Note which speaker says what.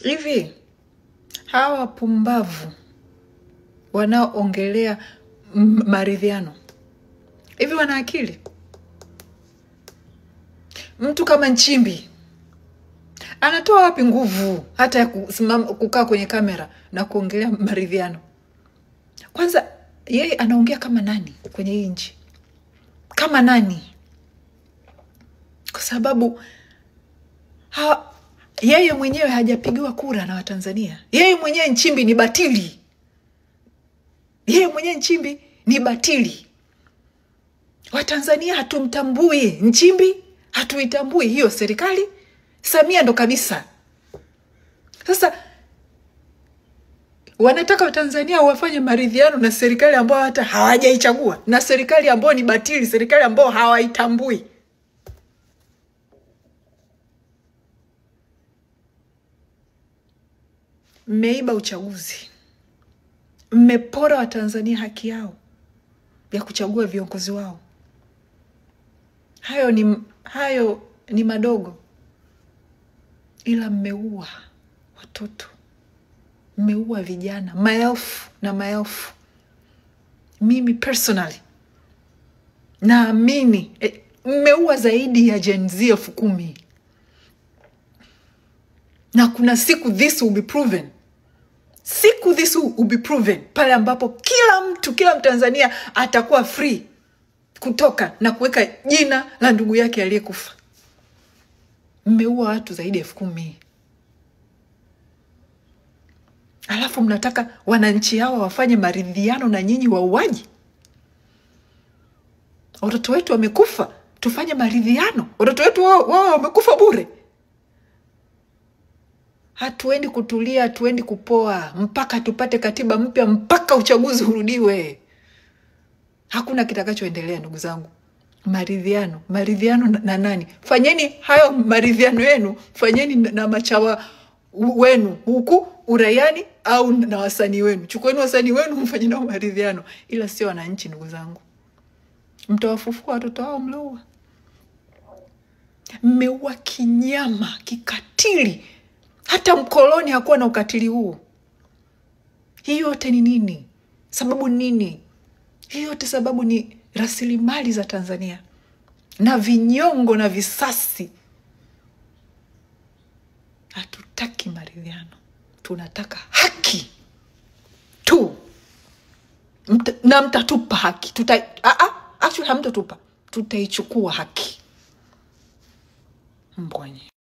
Speaker 1: Hivi hawa pumbavu wanaoongelea maridhiano, hivi wana akili? Mtu kama Nchimbi anatoa wapi nguvu hata ya kukaa kwenye kamera na kuongelea maridhiano? Kwanza yeye anaongea kama nani kwenye hii nchi? Kama nani? Kwa sababu yeye mwenyewe hajapigiwa kura na Watanzania. Yeye mwenyewe Nchimbi ni batili. Yeye mwenyewe Nchimbi ni batili. Watanzania hatumtambui Nchimbi, hatuitambui hiyo serikali. Samia ndo kabisa. Sasa wanataka Watanzania wafanye maridhiano na serikali ambayo hata hawajaichagua, na serikali ambayo ni batili, serikali ambayo hawaitambui. Mmeiba uchaguzi. Mmepora Watanzania haki yao ya kuchagua viongozi wao. Hayo ni madogo, ila mmeua watoto, mmeua vijana maelfu na maelfu. Mimi personally naamini mmeua zaidi ya Gen Z 10,000. Na kuna siku this will be proven. Siku this will be proven pale ambapo kila Mtanzania atakuwa free kutoka na kuweka jina la ndugu yake aliyekufa. Mmeua watu zaidi ya 10,000. Alafu mnataka wananchi hawa wafanye maridhiano na nyinyi wauaji? Watoto wetu wamekufa, tufanye maridhiano? Watoto wetu wao wamekufa bure? Hatuendi kutulia, hatuendi kupoa mpaka tupate katiba mpya, mpaka uchaguzi urudiwe. Hakuna kitakachoendelea ndugu zangu. Maridhiano na nani? Fanyeni hayo maridhiano yenu, fanyeni na machawa wenu huku uraiani au na wasanii wenu. Chukueni wasanii wenu mfanye nao maridhiano, ila sio wananchi ndugu zangu. Mtawafufua watoto wao mloa. Mmeua kinyama, kikatili. Hata mkoloni hakuwa na ukatili huo. Hii yote ni nini? Sababu nini? Hii yote sababu ni rasilimali za Tanzania na vinyongo na visasi. Hatutaki maridhiano, tunataka haki tu. Na mtatupa haki. Actually hamtatupa, tutaichukua haki. Mbonye.